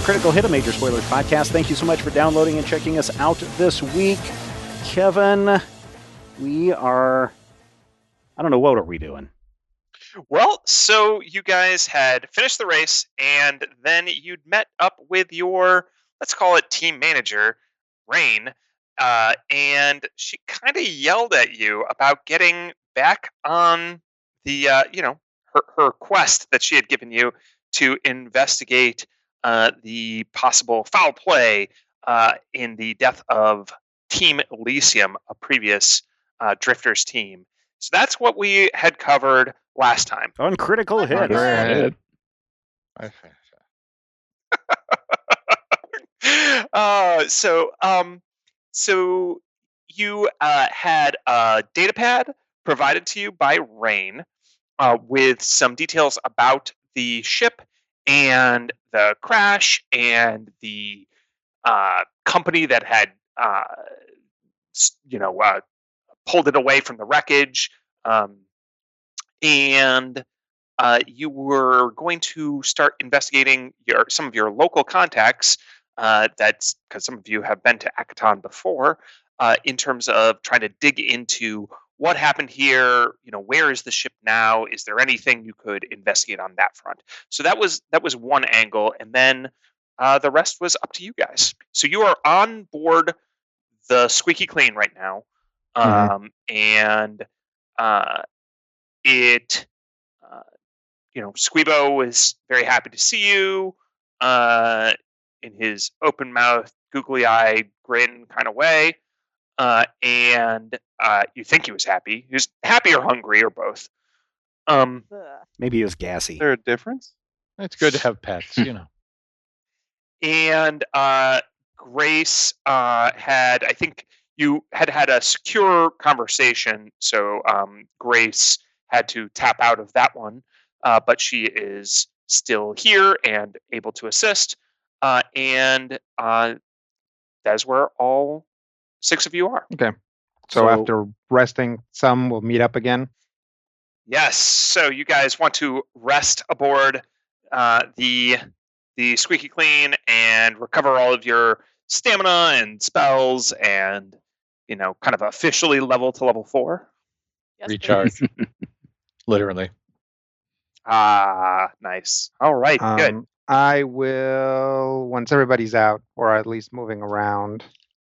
Critical Hit, a Major Spoilers podcast. Thank you so much for downloading and checking us out this week. Kevin, we are... I don't know, what are we doing? Well, so you guys had finished the race, and then you'd met up with your, let's call it team manager, Rain, and she kind of yelled at you about getting back on the, her quest that she had given you to investigate the possible foul play in the death of Team Elysium, a previous Drifters team. So that's what we had covered last time. On Critical Hit. So you had a data pad provided to you by Rain with some details about the ship and the crash and the company that had pulled it away from the wreckage, and you were going to start investigating some of your local contacts. That's because some of you have been to Akaton before, in terms of trying to dig into what happened here. Where is the ship now? Is there anything you could investigate on that front? So that was one angle, and then the rest was up to you guys. So you are on board the Squeaky Clean right now. And Squeebo is very happy to see you in his open mouth, googly eyed grin kind of way. And you think he was happy. He was happy or hungry or both. Maybe he was gassy. Is there a difference? It's good to have pets, And Grace had, I think, you had a secure conversation, so Grace had to tap out of that one, but she is still here and able to assist, and that's where all 6 of you are. Okay. So after resting some, we'll meet up again? Yes, so you guys want to rest aboard the Squeaky Clean and recover all of your stamina and spells and kind of officially level to level 4. Yes, recharge. Literally. Nice. All right, good. I will, once everybody's out, or at least moving around,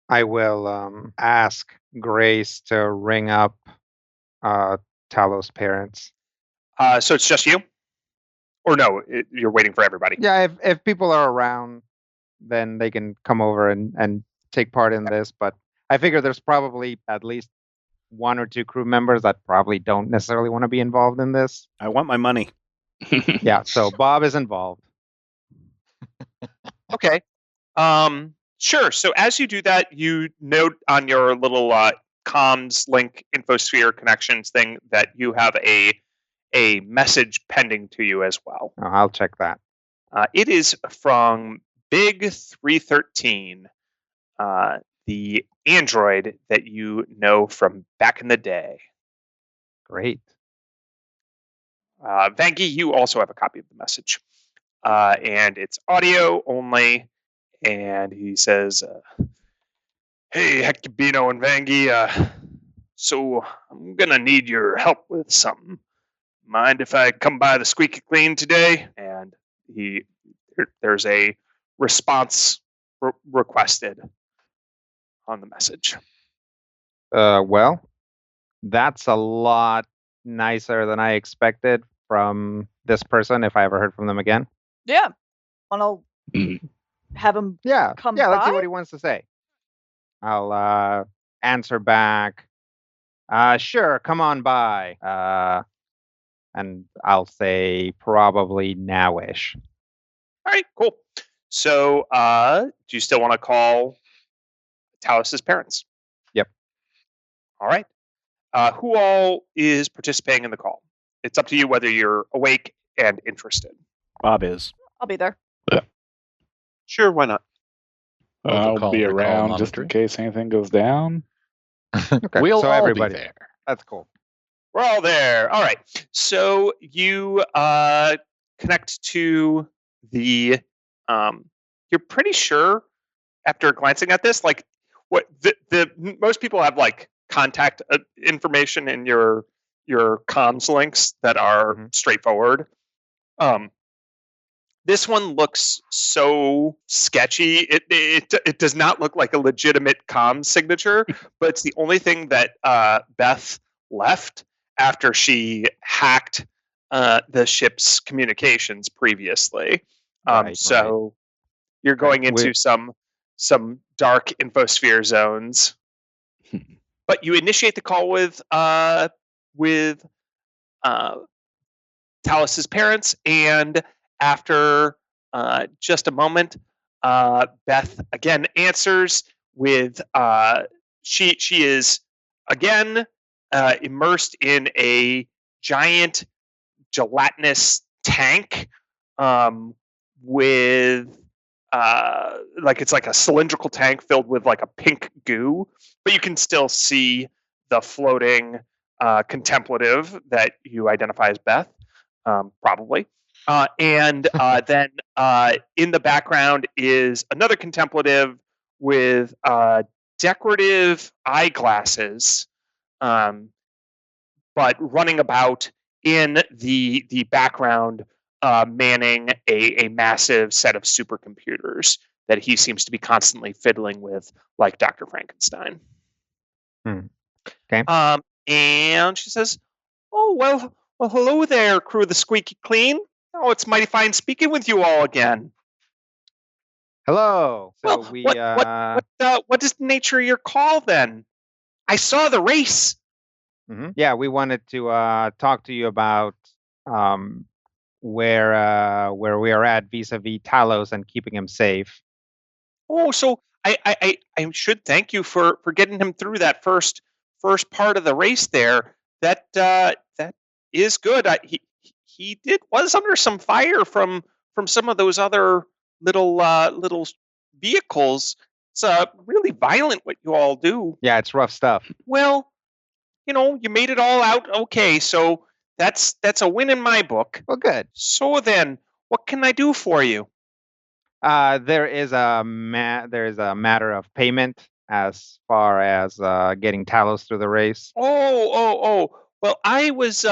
I will ask Grace to ring up Talos' parents. So it's just you? Or no, you're waiting for everybody? Yeah, if people are around, then they can come over and take part in this, but I figure there's probably at least 1 or 2 crew members that probably don't necessarily want to be involved in this. I want my money. Yeah, so Bob is involved. Okay. Sure. So as you do that, you note on your little comms link infosphere connections thing that you have a message pending to you as well. Oh, I'll check that. It is from Big 313. The android that you know from back in the day. Great. Vangie, you also have a copy of the message. And it's audio only. And he says, hey, Hecubino and Vangie, so I'm going to need your help with something. Mind if I come by the Squeaky Clean today? And there's a response requested on the message. Well, that's a lot nicer than I expected from this person, if I ever heard from them again. Yeah. Want to have him come by? Let's see what he wants to say. I'll answer back, sure, come on by. And I'll say probably now-ish. All right, cool. So do you still want to call Talos' parents? Yep. All right. Who all is participating in the call? It's up to you whether you're awake and interested. Bob is. I'll be there. Yeah. Sure, why not? I'll be around just in case anything goes down. Okay, we'll so all everybody be there. That's cool. We're all there. All right. So you connect to the you're pretty sure after glancing at this, like what the most people have like contact information in your comms links that are straightforward. This one looks so sketchy. It does not look like a legitimate comms signature, but it's the only thing that Beth left after she hacked the ship's communications previously. So you're going into some dark infosphere zones. But you initiate the call with Talus's parents, and after just a moment, Beth again answers with she is again immersed in a giant gelatinous tank with like it's like a cylindrical tank filled with like a pink goo, but you can still see the floating contemplative that you identify as Beth, probably. And then in the background is another contemplative with decorative eyeglasses, but running about in the background, manning a massive set of supercomputers that he seems to be constantly fiddling with, like Dr. Frankenstein. Okay. And she says, "Oh, well, hello there, crew of the Squeaky Clean. Oh, it's mighty fine speaking with you all again." Hello. So well, we what is the nature of your call then? I saw the race. Yeah, we wanted to talk to you about where we are at vis-a-vis Talos and keeping him safe. Oh, so I should thank you for getting him through that first part of the race there. That is good. He was under some fire from some of those other little vehicles. It's really violent what you all do. Yeah, it's rough stuff. Well, you made it all out okay, so that's a win in my book. Well, good. So then, what can I do for you? There is a matter of payment as far as getting Talos through the race. Oh. Well, I was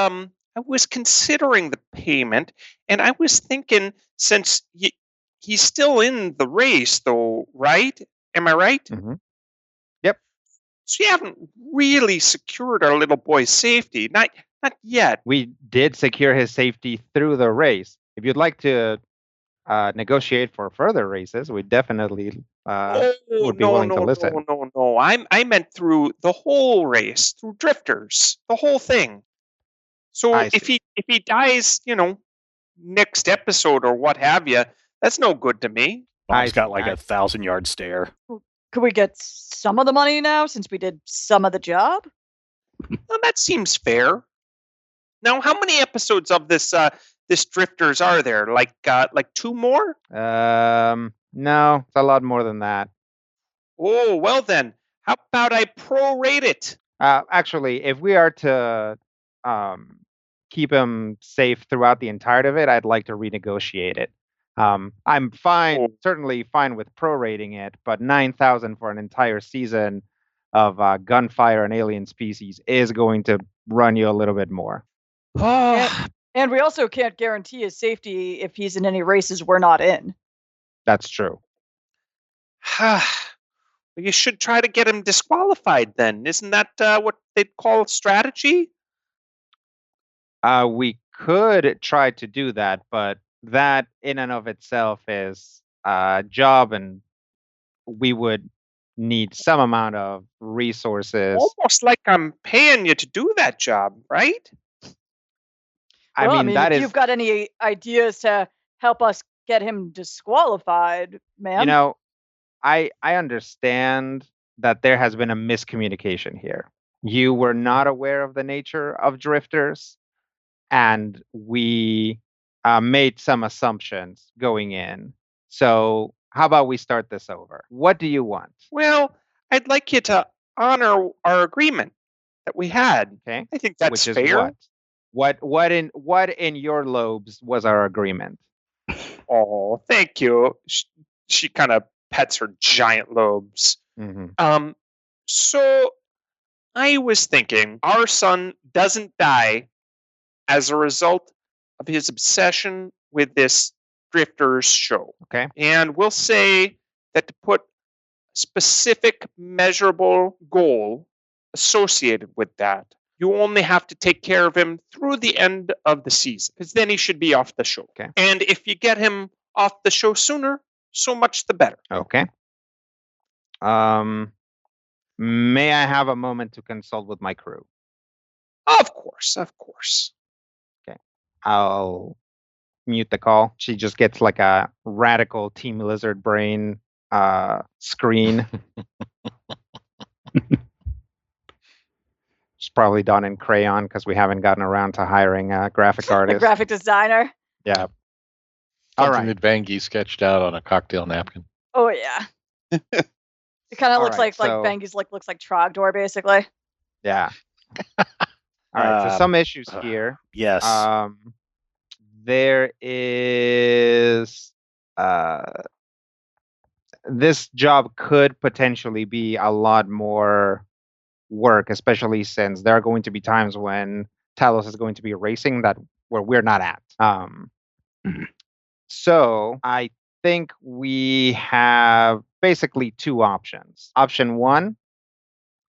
considering the payment, and I was thinking, since he's still in the race, though, right? Am I right? Mm-hmm. Yep. So you haven't really secured our little boy's safety, not yet. We did secure his safety through the race. If you'd like to negotiate for further races, we definitely would be willing to listen. No. I meant through the whole race, through drifters, the whole thing. So if he dies, next episode or what have you, that's no good to me. Bob's got like a 1,000-yard stare. Could we get some of the money now since we did some of the job? Well, that seems fair. Now, how many episodes of this Drifters are there? Like 2 more? No, it's a lot more than that. Oh, well then, how about I prorate it? Actually, if we are to keep him safe throughout the entirety of it, I'd like to renegotiate it. I'm fine, certainly fine with prorating it, but 9,000 for an entire season of gunfire and alien species is going to run you a little bit more. And we also can't guarantee his safety if he's in any races we're not in. That's true. You should try to get him disqualified then. Isn't that what they'd call strategy? We could try to do that, but that in and of itself is a job, and we would need some amount of resources. Almost like I'm paying you to do that job, right? I mean, if you've got any ideas to help us get him disqualified, ma'am. I understand that there has been a miscommunication here. You were not aware of the nature of drifters, and we made some assumptions going in. So how about we start this over? What do you want? Well, I'd like you to honor our agreement that we had. Okay. I think that's Which is fair. What in your lobes was our agreement? Oh, thank you. she kind of pets her giant lobes. Mm-hmm. So I was thinking our son doesn't die as a result of his obsession with this Drifters show. Okay. And we'll say that to put a specific measurable goal associated with that, you only have to take care of him through the end of the season, because then he should be off the show. Okay. And if you get him off the show sooner, so much the better. Okay. May I have a moment to consult with my crew? Of course. Okay. I'll mute the call. She just gets like a radical Team Lizard brain screen. It's probably done in crayon because we haven't gotten around to hiring a graphic artist. A graphic designer. Yeah. Something that Vangie sketched out on a cocktail napkin. Oh yeah. It kind of looks right, like Bangie's looks like Trogdor basically. Yeah. All right. So some issues here. Yes. There is this job could potentially be a lot more work, especially since there are going to be times when Talos is going to be racing where we're not at. So I think we have basically two options. Option one,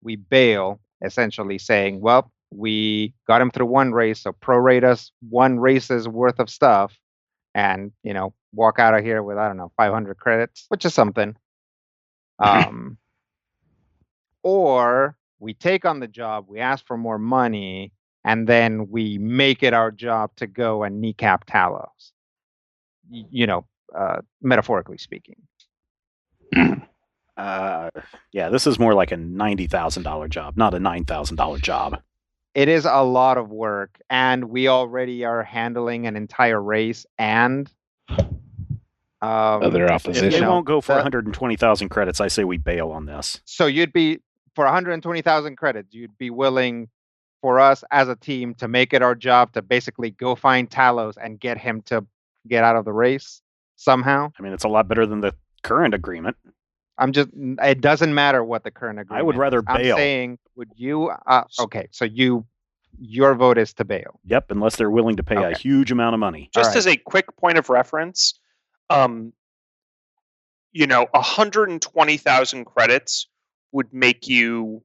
we bail, essentially saying, well, we got him through one race, so prorate us one race's worth of stuff and, walk out of here with, 500 credits, which is something. Or we take on the job, we ask for more money, and then we make it our job to go and kneecap Talos. Metaphorically speaking. Yeah, this is more like a $90,000 job, not a $9,000 job. It is a lot of work, and we already are handling an entire race and other opposition. If they won't go for 120,000 credits, I say we bail on this. So you'd be, for 120,000 credits, you'd be willing for us as a team to make it our job to basically go find Talos and get him to get out of the race somehow? I mean, it's a lot better than the current agreement. It doesn't matter what the current agreement I would rather bail. I'm saying, would you, okay, so your vote is to bail. Yep, unless they're willing to pay a huge amount of money. Just as a quick point of reference, 120,000 credits would make you,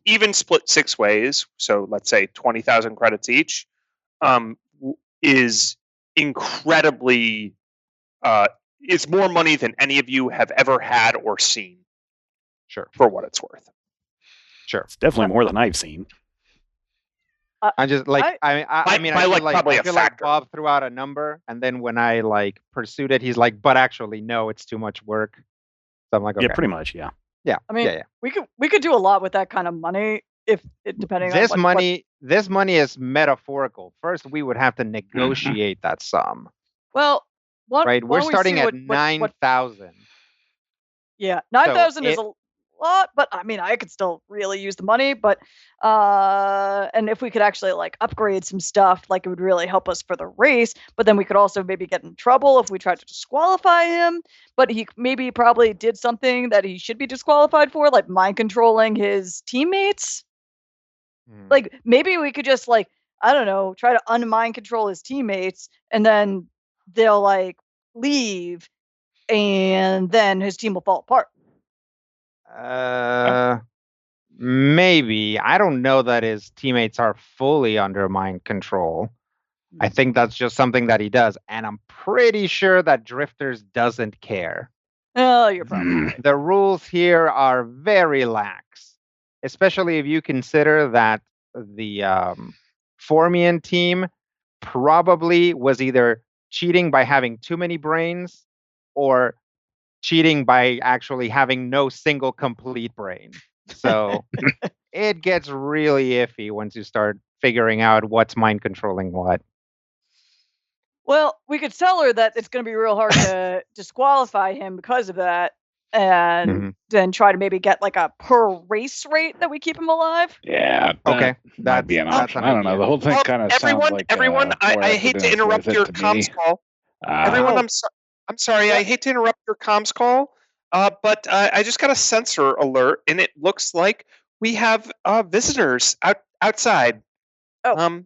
even split 6 ways, so let's say 20,000 credits each, is incredibly, it's more money than any of you have ever had or seen. Sure. For what it's worth. Sure. It's definitely more than I've seen. I just like, I feel like Bob threw out a number, and then when I pursued it, he's like, but actually, no, it's too much work. So I'm like, okay. Yeah, pretty much, yeah. Yeah. I mean, we could do a lot with that kind of money depending this on this money is metaphorical. First, we would have to negotiate that sum. Well, we're starting at 9,000. Yeah, 9,000 is a lot, but I mean, I could still really use the money. But and if we could actually upgrade some stuff, it would really help us for the race. But then we could also maybe get in trouble if we tried to disqualify him. But he probably did something that he should be disqualified for, like mind controlling his teammates. Maybe we could just try to unmind control his teammates, and then they'll leave, and then his team will fall apart. Maybe. I don't know that his teammates are fully under mind control. I think that's just something that he does, and I'm pretty sure that Drifters doesn't care. Oh, you're probably right. The rules here are very lax, especially if you consider that the Formian team probably was either cheating by having too many brains or cheating by actually having no single complete brain. So it gets really iffy once you start figuring out what's mind controlling what. Well, we could tell her that it's going to be real hard to disqualify him because of that, and then try to maybe get a per race rate that we keep him alive. Yeah. Okay. That'd be an option. I don't know. The whole thing kind of sounds like everyone. I hate to interrupt your comms call. Everyone, I'm sorry, I hate to interrupt your comms call, but I just got a sensor alert, and it looks like we have visitors outside. Yep,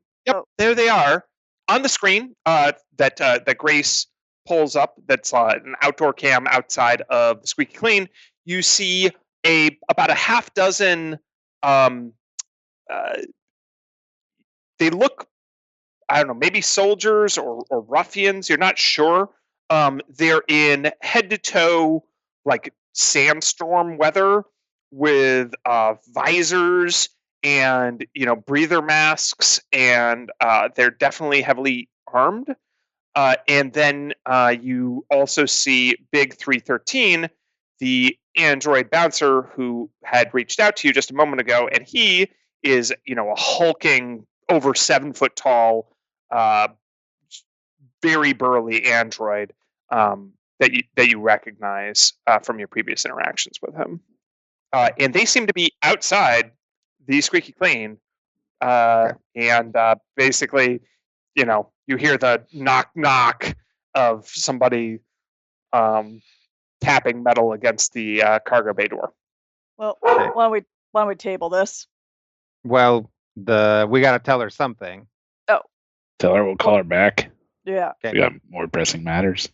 there they are on the screen that Grace pulls up. That's an outdoor cam outside of the Squeaky Clean. You see about a half dozen. They look, I don't know, maybe soldiers or ruffians. You're not sure. They're in head to toe like sandstorm weather with visors and breather masks, and they're definitely heavily armed. And then you also see Big 313, the android bouncer who had reached out to you just a moment ago, and he is a hulking, over 7 foot tall, very burly android that you recognize from your previous interactions with him. And they seem to be outside the Squeaky Clean, and basically, you hear the knock knock of somebody tapping metal against the cargo bay door. Well, why don't we table this? Well, we gotta tell her something. Oh. Tell her we'll call her back. Yeah. We got more pressing matters.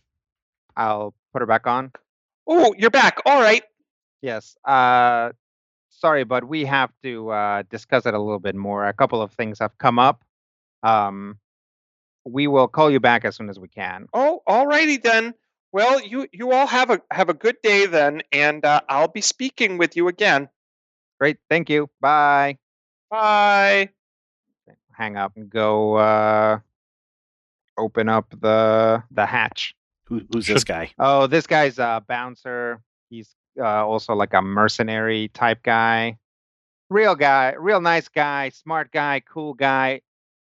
I'll put her back on. Oh, you're back. All right. Yes. Sorry, but we have to discuss it a little bit more. A couple of things have come up. We will call you back as soon as we can. Oh, all righty then. Well, you all have a good day then, and I'll be speaking with you again. Great. Thank you. Bye. Bye. Hang up and go open up the hatch. Who's this guy? Oh, this guy's a bouncer. He's also like a mercenary type guy. Real nice guy, smart guy, cool guy.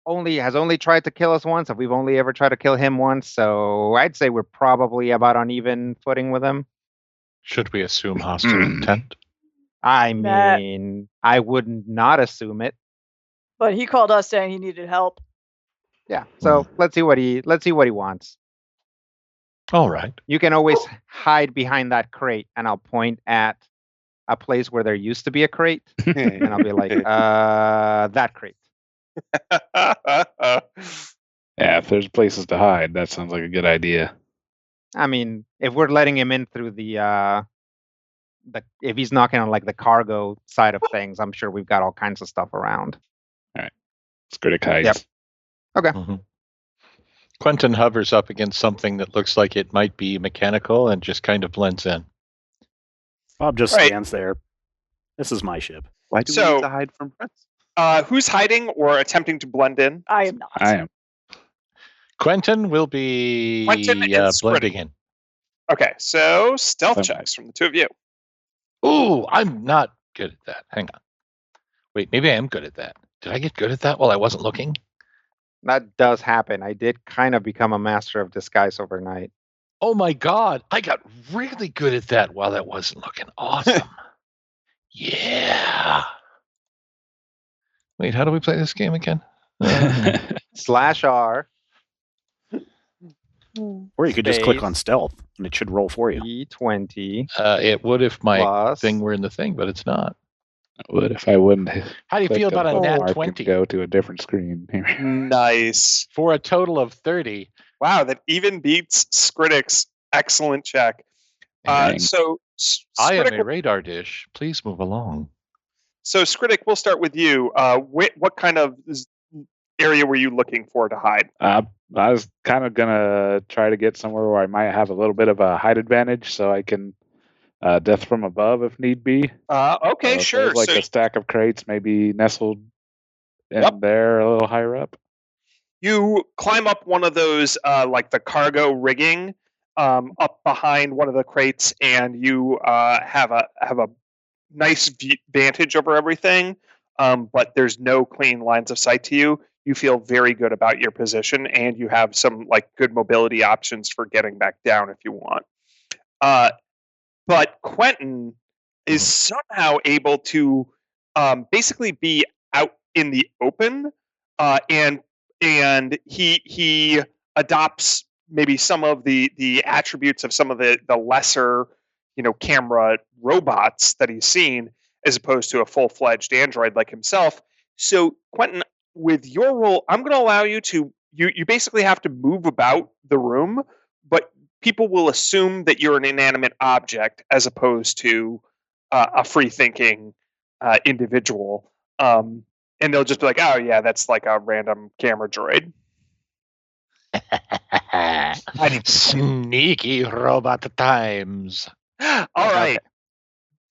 Has only tried to kill us once, and we've only ever tried to kill him once. So I'd say we're probably about on even footing with him. Should we assume hostile intent? I mean, I would not assume it. But he called us saying he needed help. Yeah. So let's see what he wants. All right. You can always hide behind that crate, and I'll point at a place where there used to be a crate, and I'll be like, that crate. Yeah, if there's places to hide, that sounds like a good idea. I mean, if we're letting him in through if he's knocking on like the cargo side of things, I'm sure we've got all kinds of stuff around. All right. Let's go to hides. Yep. Okay. Mm-hmm. Quentin hovers up against something that looks like it might be mechanical and just kind of blends in. Bob just stands there. This is my ship. Why do we need to hide from friends? Who's hiding or attempting to blend in? I am not. I am. Quentin will be blending in. Okay, so stealth checks from the two of you. Ooh, I'm not good at that. Hang on. Wait, maybe I am good at that. Did I get good at that while I wasn't looking? That does happen. I did kind of become a master of disguise overnight. Oh my God, I got really good at that while I wasn't looking. Awesome. Yeah. Wait, how do we play this game again? /R. Or you could just click on stealth and it should roll for you. E20. It would if my thing were in the thing, but it's not. It would if I wouldn't. How do you feel about a nat 20? Go to a different screen here. Nice. For a total of 30. Wow, that even beats Skritic's excellent check. So I am a radar dish. Please move along. So Skritic, we'll start with you. What kind of area were you looking for to hide? I was kind of gonna try to get somewhere where I might have a little bit of a height advantage, so I can death from above if need be. Okay, sure. Like a stack of crates, maybe nestled in there a little higher up. You climb up one of those, like the cargo rigging, up behind one of the crates, and you have a nice vantage over everything. But there's no clean lines of sight to you. You feel very good about your position, and you have some like good mobility options for getting back down if you want. But Quentin is somehow able to basically be out in the open, and he adopts maybe some of the attributes of some of the lesser, camera robots that he's seen, as opposed to a full-fledged android like himself. So, Quentin, with your role, I'm going to allow you to you basically have to move about the room, but people will assume that you're an inanimate object as opposed to a free-thinking individual, and they'll just be like, "Oh yeah, that's like a random camera droid." Sneaky robot times. All right.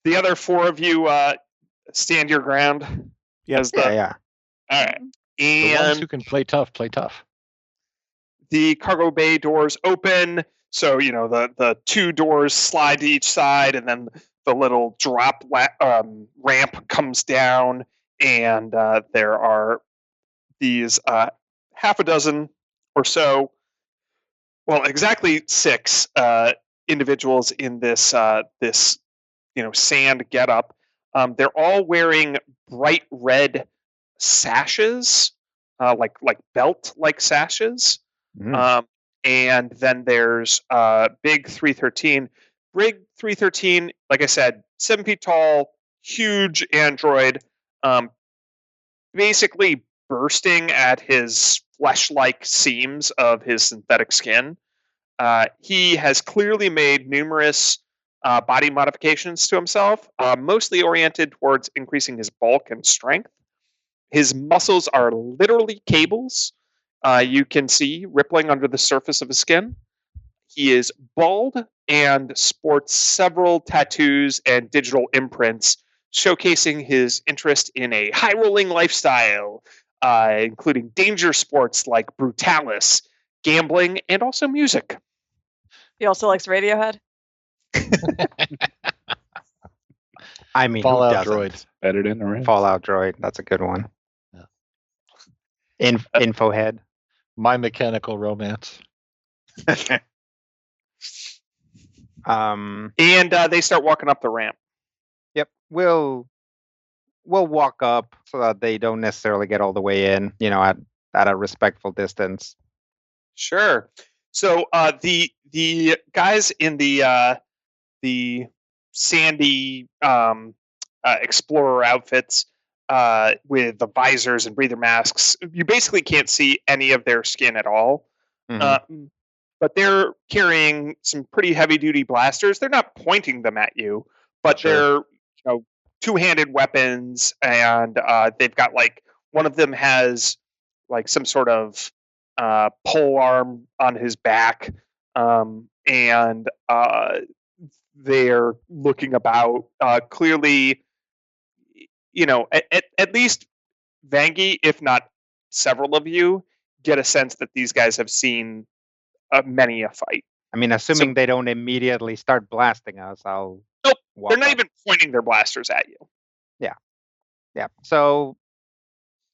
The other four of you stand your ground. Yes. Yeah. All right. The ones And who can play tough, play tough. the cargo bay doors open. So, the two doors slide to each side, and then the little drop ramp comes down, and there are these half a dozen or so, well, exactly 6 individuals in this sand getup. They're all wearing bright red sashes, like belt-like sashes. And then there's Big 313. Big 313, like I said, 7 feet tall, huge android, basically bursting at his flesh-like seams of his synthetic skin. He has clearly made numerous body modifications to himself, mostly oriented towards increasing his bulk and strength. His muscles are literally cables you can see rippling under the surface of his skin. He is bald and sports several tattoos and digital imprints, showcasing his interest in a high-rolling lifestyle, including danger sports like Brutalis, gambling, and also music. He also likes Radiohead. I mean, Fallout who doesn't? droid. Better than the rest. Fallout droid. That's a good one. Yeah. Infohead. My Mechanical Romance. And they start walking up the ramp. Yep. We'll walk up so that they don't necessarily get all the way in, at a respectful distance. Sure. So the guys in the sandy explorer outfits with the visors and breather masks, you basically can't see any of their skin at all. Mhm. But they're carrying some pretty heavy duty blasters. They're not pointing them at you, but Sure. they're two-handed weapons, and they've got one of them has some sort of pole arm on his back, and they're looking about. Clearly, at least Vangi, if not several of you, get a sense that these guys have seen many a fight. I mean, assuming they don't immediately start blasting us, I'll. Nope, walk they're not up. even pointing their blasters at you. Yeah. So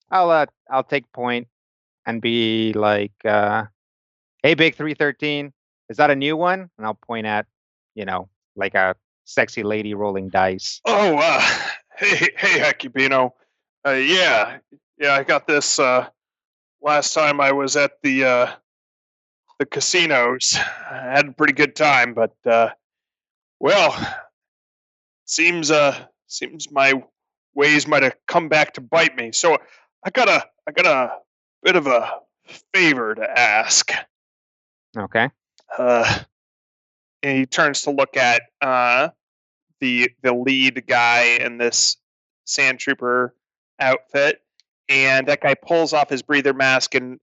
I'll take point and be like, "Hey, Big 313, is that a new one?" And I'll point at, like a sexy lady rolling dice. Oh, hey, Hecubino. Yeah, I got this last time I was at the casinos. I had a pretty good time, but well, seems my ways might have come back to bite me. So I got a bit of a favor to ask. Okay. And he turns to look at the lead guy in this sand trooper outfit, and that guy pulls off his breather mask and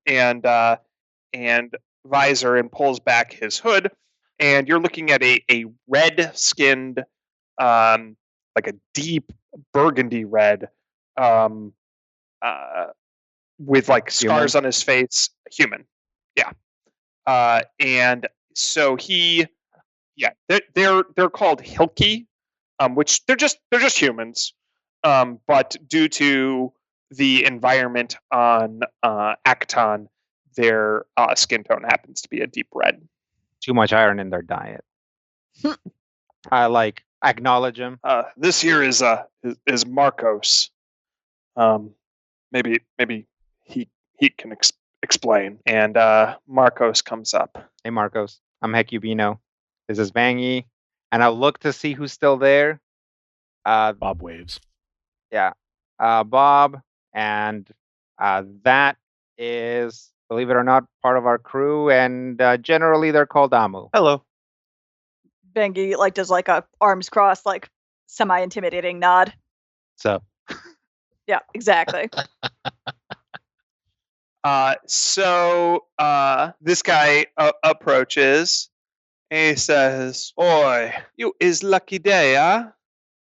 visor and pulls back his hood, and you're looking at a red skinned, like a deep burgundy red, with scars on his face. Human, yeah. And so they're called Hilki, which they're just humans, but due to the environment on Acton, their skin tone happens to be a deep red. Too much iron in their diet. I acknowledge him. This here is Marcos. Maybe he can explain. And Marcos comes up. Hey, Marcos. I'm Hecubino. This is Vangy. And I'll look to see who's still there. Bob waves. Yeah. Bob. And that is, believe it or not, part of our crew. And generally, they're called Amu. Hello. Bengi does a arms crossed, semi-intimidating nod. So. Yeah, exactly. So this guy approaches and he says, "Oi, you is Lucky Day, huh?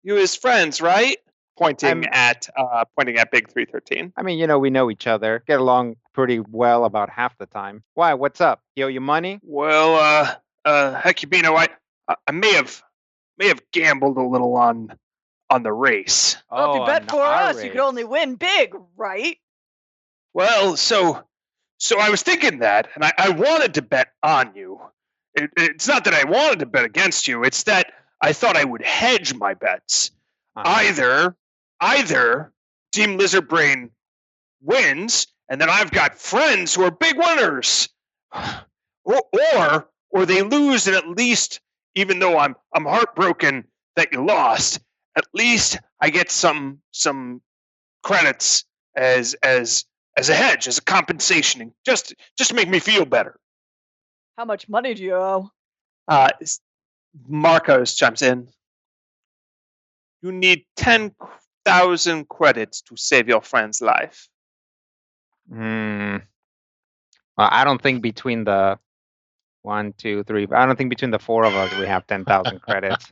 You his friends, right?" Pointing at Big 313. I mean, we know each other. Get along pretty well about half the time. Why? What's up? You owe you money? Well, Hecubino, I may have gambled a little on the race. Well, if you bet for us, you could only win big, right? Well, so I was thinking that, and I wanted to bet on you. It's not that I wanted to bet against you. It's that I thought I would hedge my bets. Either Team Lizard Brain wins, and then I've got friends who are big winners, or they lose, and at least, even though I'm heartbroken that you lost, at least I get some credits as a hedge, as a compensation, and just to make me feel better. How much money do you owe? Marcos chimes in. You need 10,000 credits to save your friend's life. Well, I don't think between the 1, 2, 3. I don't think between the 4 of us we have 10,000 credits.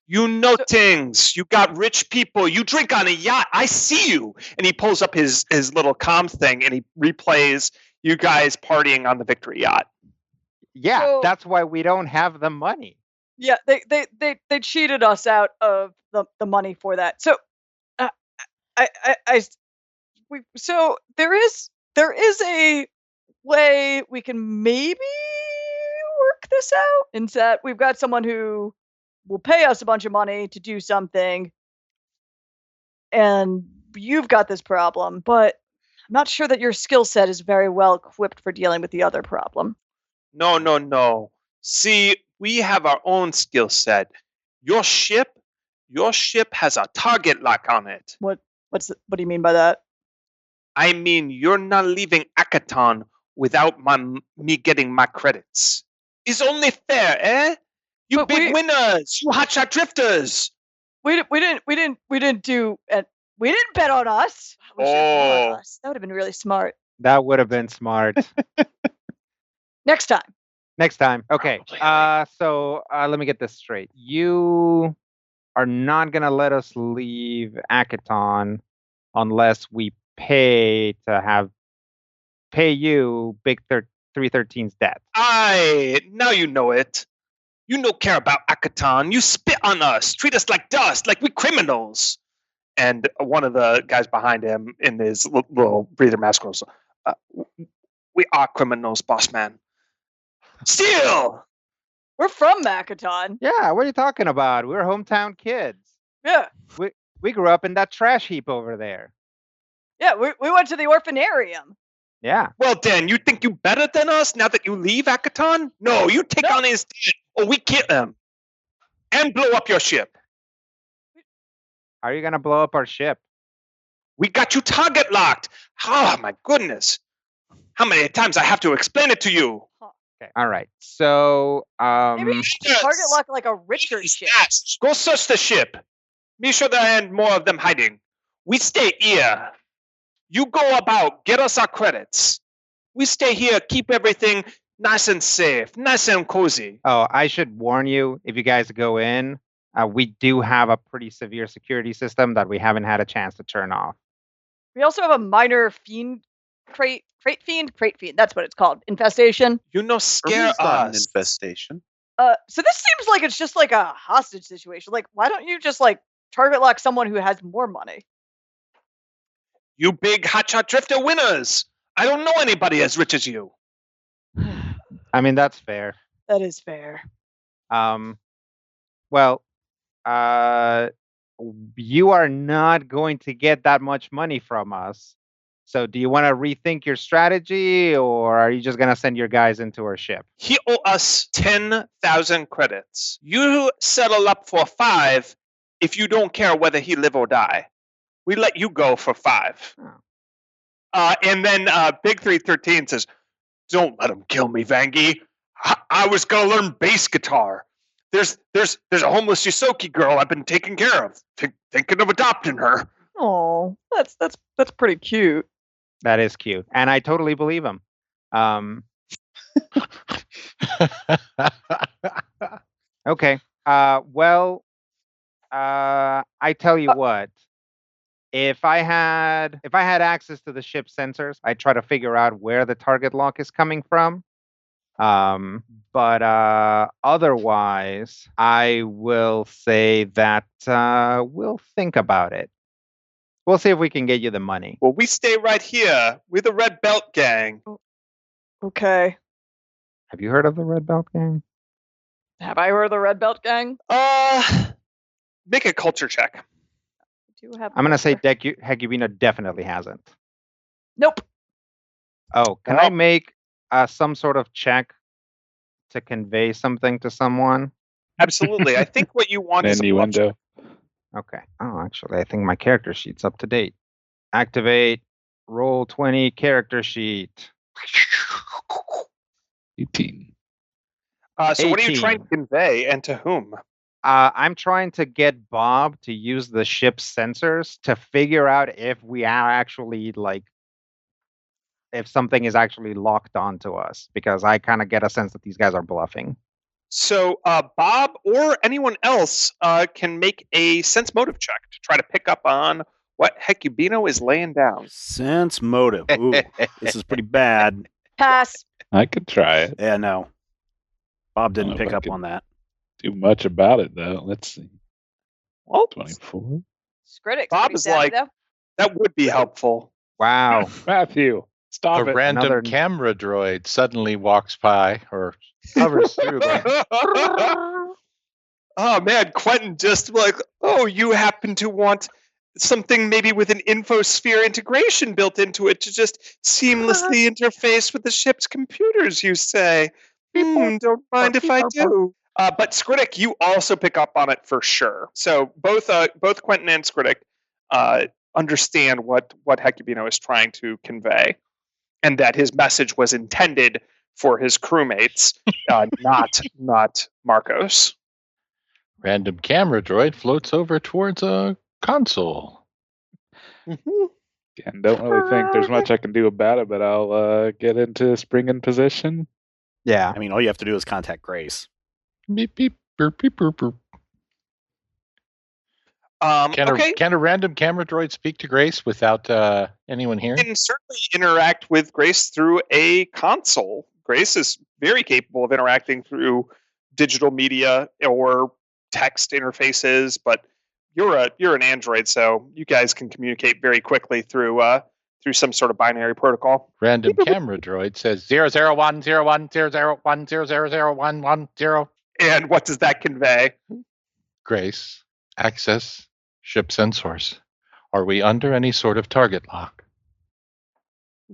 You know things. You got rich people. You drink on a yacht. I see you. And he pulls up his little comm thing and he replays you guys partying on the Victory Yacht. Yeah, so, that's why we don't have the money. Yeah, they cheated us out of the money for that. So, so there is a way we can maybe work this out. In that we've got someone who will pay us a bunch of money to do something, and you've got this problem, but I'm not sure that your skill set is very well equipped for dealing with the other problem. No. See, we have our own skill set. Your ship has a target lock on it. What do you mean by that? I mean, you're not leaving Akaton without me getting my credits. It's only fair, eh? You but big winners, you hotshot drifters. We didn't bet on us. Oh, that would have been really smart. That would have been smart. Next time. Okay. So let me get this straight. You are not gonna let us leave Akaton unless we pay you Big 313's debt. Now you know it. You don't care about Akaton. You spit on us, treat us like dust, like we criminals. And one of the guys behind him in his little breather mask goes, "We are criminals, boss man. Still, we're from Akaton." Yeah, what are you talking about? We're hometown kids. Yeah, we grew up in that trash heap over there. Yeah, we went to the orphanarium. Yeah. Well, Dan, you think you better than us now that you leave Akaton? No, you take on his debt, or we kill him and blow up your ship. How are you gonna blow up our ship? We got you target locked. Oh my goodness! How many times I have to explain it to you? Okay. All right. So maybe you should target lock like a richer ship. Go search the ship. Be sure there aren't more of them hiding. We stay here. You go about, get us our credits. We stay here, keep everything nice and safe, nice and cozy. Oh, I should warn you, if you guys go in, we do have a pretty severe security system that we haven't had a chance to turn off. We also have a minor fiend crate fiend. That's what it's called. Infestation. Scare us. An infestation. So this seems like it's just like a hostage situation. Like, why don't you just target lock someone who has more money? You big hotshot drifter winners. I don't know anybody as rich as you. I mean, that's fair. That is fair. Well, you are not going to get that much money from us. So do you want to rethink your strategy, or are you just going to send your guys into our ship? He owe us 10,000 credits. You settle up for 5 if you don't care whether he live or die. We let you go for 5. And then Big 313 says, "Don't let him kill me, Vangie. I was going to learn bass guitar. There's a homeless Yosoki girl I've been taking care of. Thinking of adopting her." Oh, that's pretty cute. That is cute, and I totally believe him. Okay. Well, I tell you what. If I had access to the ship's sensors, I'd try to figure out where the target lock is coming from. But otherwise, I will say that we'll think about it. We'll see if we can get you the money. Well, we stay right here. We're the Red Belt Gang. Okay. Have you heard of the Red Belt Gang? Have I heard of the Red Belt Gang? Make a culture check. I'm going to say Hecubino definitely hasn't. Nope. Oh, can I make some sort of check to convey something to someone? Absolutely. I think what you want is a Innuendo. Okay. Oh, actually, I think my character sheet's up to date. Activate roll 20 character sheet. 18. So what are you 18. trying to convey and to whom? I'm trying to get Bob to use the ship's sensors to figure out if we are actually if something is actually locked onto us, because I kind of get a sense that these guys are bluffing. So Bob or anyone else can make a sense motive check to try to pick up on what Hecubino is laying down. Sense motive. Ooh, this is pretty bad. Pass. I could try it. Yeah, no. Bob didn't I don't know pick if I up could on that. Do much about it though. Let's see. Well, 24. Scritic. Bob is like, that would be helpful. Wow. Matthew, stop A it. random Another- camera droid suddenly walks by or hovers through them. Oh man, Quentin just like, oh, you happen to want something maybe with an infosphere integration built into it to just seamlessly interface with the ship's computers, you say? Don't mind if I do. But Skritic, you also pick up on it for sure. So both Quentin and Skritic understand what Hecubino is trying to convey, and that his message was intended for his crewmates, not Marcos. Random camera droid floats over towards a console. And don't really think there's much I can do about it, but I'll get into spring in position. Yeah. I mean, all you have to do is contact Grace. Beep beep burp beep burp burp. Can a random camera droid speak to Grace without anyone You hearing? can certainly interact with Grace through a console. Grace is very capable of interacting through digital media or text interfaces, but you're an android, so you guys can communicate very quickly through some sort of binary protocol. Random camera droid says 001001001001110. And what does that convey? Grace, access ship sensors. Are we under any sort of target lock?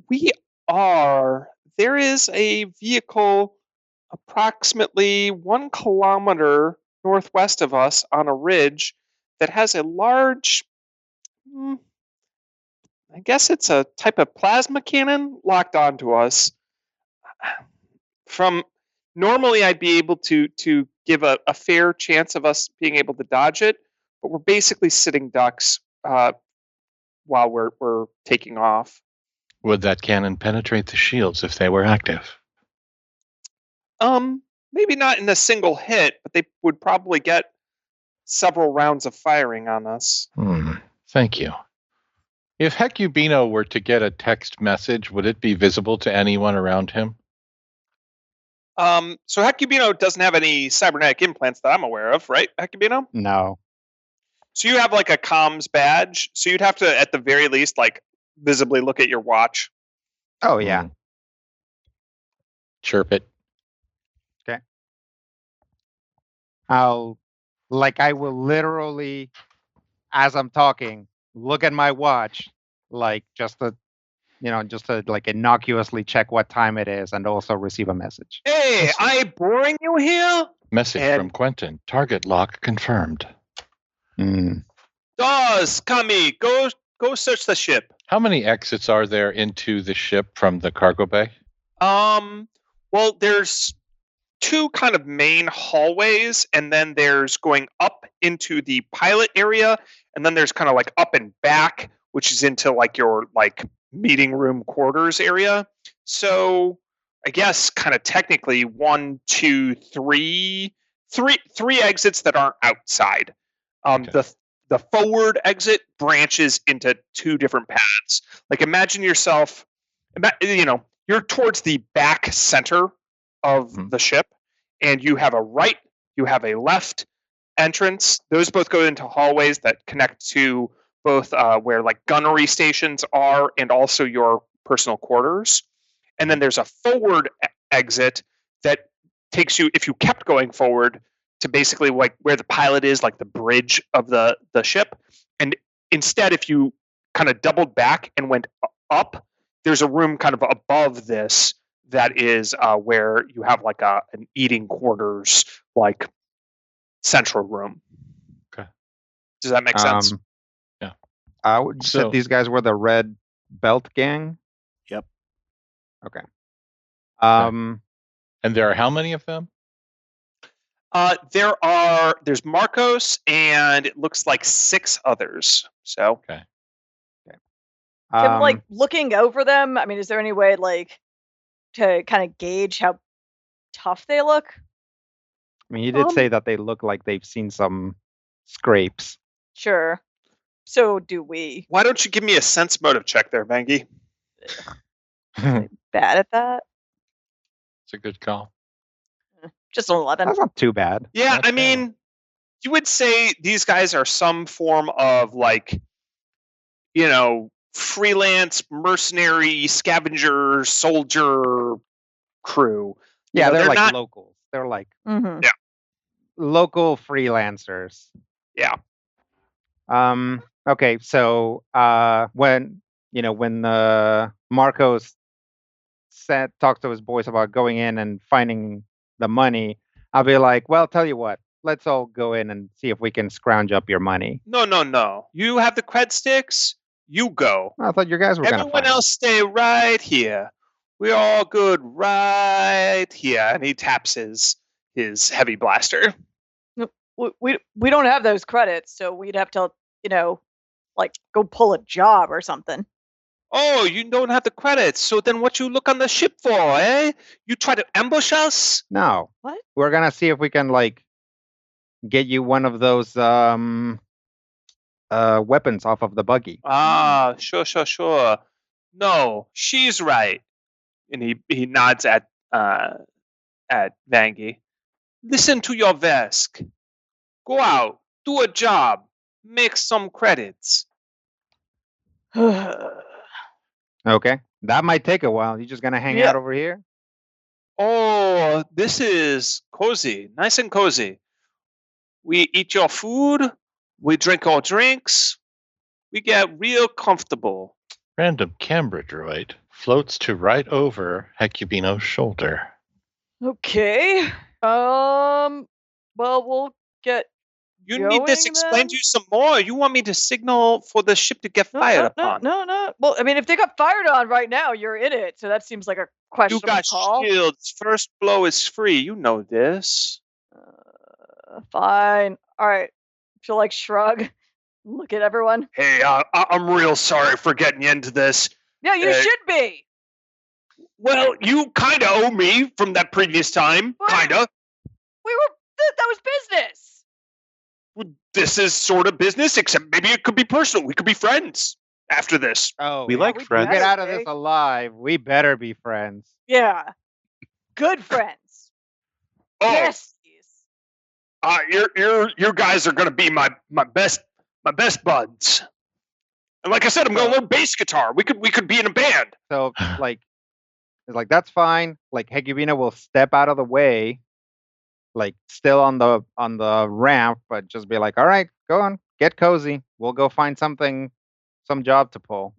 We are. There is a vehicle approximately 1 kilometer northwest of us on a ridge that has a large, I guess it's a type of plasma cannon locked onto us. From normally, I'd be able to give a fair chance of us being able to dodge it, but we're basically sitting ducks while we're taking off. Would that cannon penetrate the shields if they were active? Maybe not in a single hit, but they would probably get several rounds of firing on us. Thank you. If Hecubino were to get a text message, would it be visible to anyone around him? So Hecubino doesn't have any cybernetic implants that I'm aware of, right, Hecubino? No. So you have like a comms badge, so you'd have to, at the very least, like visibly look at your watch. Oh, yeah. Chirp it. Okay. I will literally, as I'm talking, look at my watch, like just to just to like innocuously check what time it is and also receive a message. Hey, I boring you here? Message from Quentin. Target lock confirmed. Dawes, Kami, go search the ship. How many exits are there into the ship from the cargo bay? Well, there's two kind of main hallways, and then there's going up into the pilot area, and then there's kind of like up and back, which is into like your like meeting room quarters area. So I guess kind of technically 1, 2, 3 exits that aren't outside. Okay. The forward exit branches into two different paths. Like imagine yourself, you're towards the back center of the ship, and you have a right, you have a left entrance. Those both go into hallways that connect to both where like gunnery stations are and also your personal quarters. And then there's a forward exit that takes you, if you kept going forward, to basically like where the pilot is, like the bridge of the ship. And instead, if you kind of doubled back and went up, there's a room kind of above this that is where you have like an eating quarters, like central room. Okay. Does that make sense? Yeah. You said these guys were the Red Belt Gang? Yep. Okay. And there are how many of them? There's Marcos, and it looks like 6 others. So okay. Kim, like looking over them, I mean, is there any way like to kind of gauge how tough they look? I mean, he did say that they look like they've seen some scrapes. Sure. So do we. Why don't you give me a sense motive check there, Vangie? Bad at that. It's a good call. Just an 11. That's not too bad. Yeah, Not I mean, you would say these guys are some form of like, freelance, mercenary, scavenger, soldier crew. Yeah, they're like not locals. They're like Yeah. local freelancers. Yeah. Okay, so when Marcos talked to his boys about going in and finding the money, I'll be like, well, tell you what, let's all go in and see if we can scrounge up your money. No. You have the cred sticks. You go. I thought you guys were going to Everyone else stay right here. We're all good right here. And he taps his heavy blaster. We don't have those credits, so we'd have to, like go pull a job or something. Oh, you don't have the credits. So then what you look on the ship for, eh? You try to ambush us? No. What? We're going to see if we can, like, get you one of those weapons off of the buggy. Sure. No, she's right. And he nods at Vangie. Listen to your Vesk. Go out, do a job, make some credits. Okay. That might take a while. You just going to hang out over here? Oh, this is cozy. Nice and cozy. We eat your food. We drink our drinks. We get real comfortable. Random camera droid floats to right over Hecubino's shoulder. Okay. Well, we'll get. You need this explained to you some more. You want me to signal for the ship to get fired upon? No. Well, I mean, if they got fired on right now, you're in it. So that seems like a questionable You got call. shields. First blow is free. You know this. Fine. All right. Feel like shrug. Look at everyone. Hey, I'm real sorry for getting you into this. Yeah, you should be. Well, you kind of owe me from that previous time. Kind of. That was business. This is sort of business, except maybe it could be personal. We could be friends after this. Oh, we like friends. To get out of this alive, we better be friends. Yeah. Good friends. Oh, yes. You guys are gonna be my best buds. And like I said, I'm gonna learn bass guitar. We could be in a band. So like, it's like that's fine. Like Hecubino will step out of the way, like still on the ramp, but just be like, all right, go on, get cozy. We'll go find some job to pull.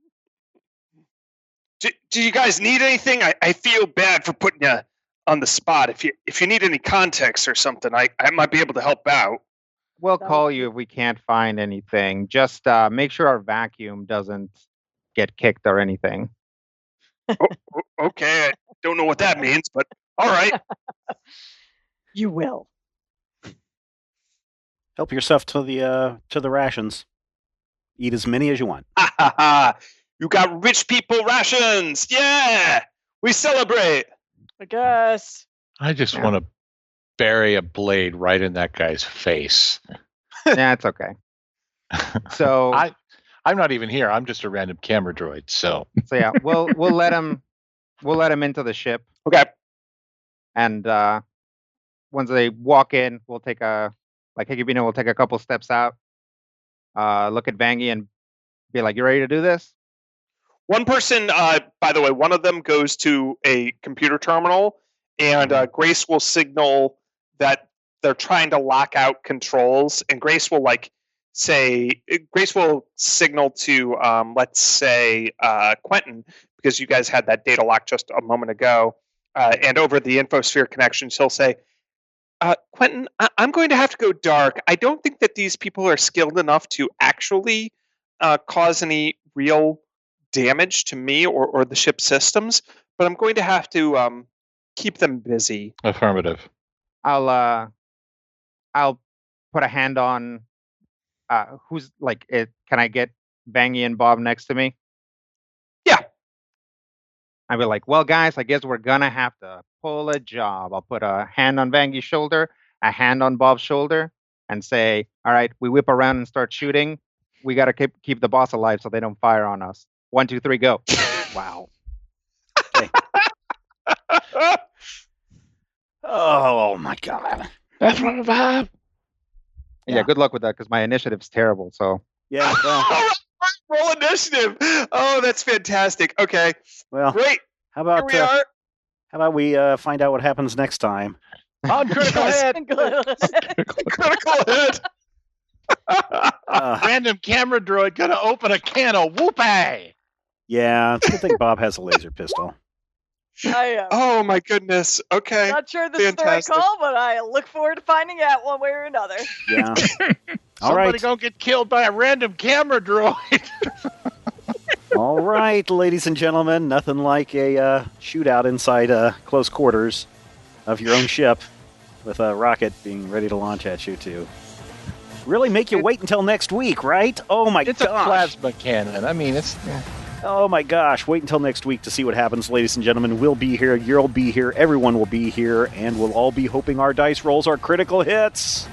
Do you guys need anything? I feel bad for putting you on the spot. If you need any context or something, I might be able to help out. We'll call you if we can't find anything. Just make sure our vacuum doesn't get kicked or anything. Okay, I don't know what that means, but all right. You will. Help yourself to the rations. Eat as many as you want. You got rich people rations. Yeah, we celebrate. I guess. I just want to bury a blade right in that guy's face. Yeah, it's okay. So I'm not even here. I'm just a random camera droid. So yeah, we'll let him into the ship. Okay. And once they walk in, we'll take Higibino will take a couple steps out, look at Vangie and be like, "You ready to do this?" One person, by the way, one of them goes to a computer terminal, and Grace will signal that they're trying to lock out controls, and Grace will signal to, let's say, Quentin, because you guys had that data lock just a moment ago, and over the infosphere connections, he'll say, Quentin, I'm going to have to go dark. I don't think that these people are skilled enough to actually cause any real damage to me or the ship systems, but I'm going to have to keep them busy. Affirmative. I'll put a hand on who's like it. Can I get Vangie and Bob next to me? Yeah. I'll be like, well, guys, I guess we're gonna have to pull a job. I'll put a hand on Vangie's shoulder, a hand on Bob's shoulder, and say, all right, we whip around and start shooting. We gotta keep the boss alive so they don't fire on us. 1, 2, 3, go. Wow. Okay. Oh my God. That's what about. Yeah, good luck with that because my initiative's terrible. So Yeah. Well, roll initiative. Oh, that's fantastic. Okay. well. Great. How about Here we are. how about we find out what happens next time? On critical hit. Critical hit. Random camera droid gonna open a can of whoopee. Yeah, it's a good thing Bob has a laser pistol. I am. Oh my goodness. Okay. Not sure this is the right call, but I look forward to finding out one way or another. Yeah. All Somebody right. gonna get killed by a random camera droid. All right, ladies and gentlemen, nothing like a shootout inside close quarters of your own ship with a rocket being ready to launch at you to really make you wait until next week, right? Oh my gosh. It's a plasma cannon. I mean, it's. Oh my gosh, wait until next week to see what happens, ladies and gentlemen. We'll be here, you'll be here, everyone will be here, and we'll all be hoping our dice rolls are critical hits.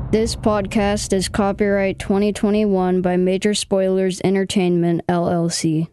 This podcast is copyright 2021 by Major Spoilers Entertainment, LLC.